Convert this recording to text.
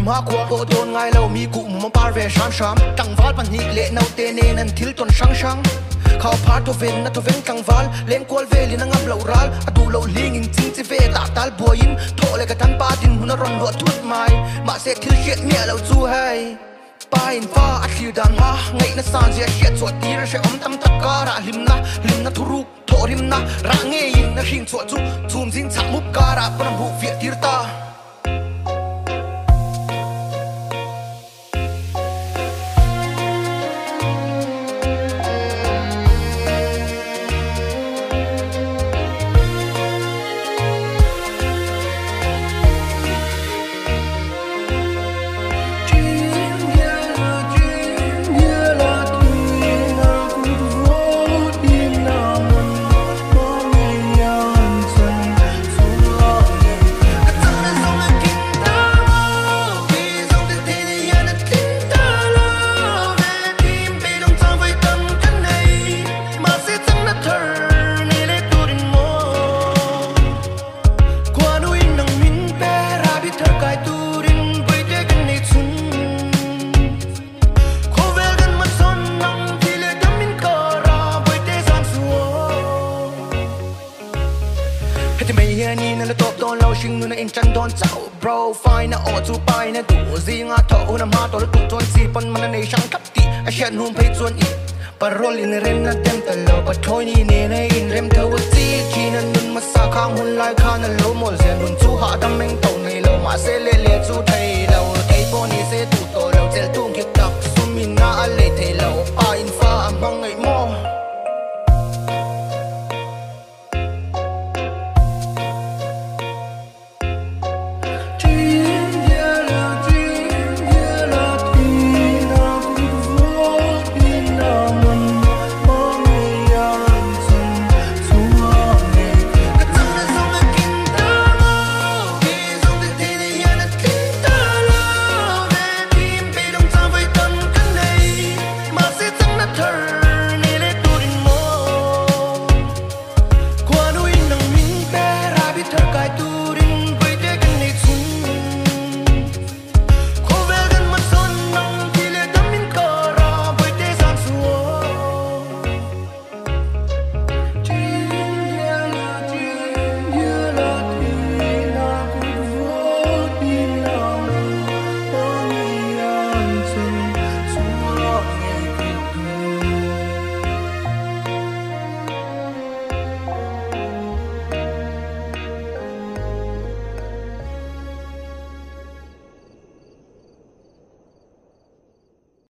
hóa qua ô tô ngay lâu mi cụ mong par về sáng sớm tăng vál pan hi lệ nâu tê nê nên thiếu tuần sáng sáng khao phá to ven tăng vál lên qual về liền ngâm lẩu ral tu lẩu liêng in chính chỉ về tạ tal bùa in thọ lại cái tan pa tin hun ron lụa thuốc mai mà sẽ thiếu chuyện mẹ lẩu chu hay pa in pha a khiu dan ha ngay na san zia hiat chuột ti ra sẽ om tam tak ka ra lim na thuru thọ rim na ra nghe in na hing chuột chu chum jing chak mup ka ra pan bu việt tir ta chân đón cháu bro fine na ở chú pai na đủ gì ngã thọ na ma to đủ tuần si pon man này sang cấp ti a chen hum pay tuần i parol in rem na tem ta lo but thôi ni ne na in rem thâu ti chi na nun ma sa khang hun lai khan na lo mol zen hun chu ha dam meng to nei lo ma se le le chu thai lo thai po ni se tu to lo chel tu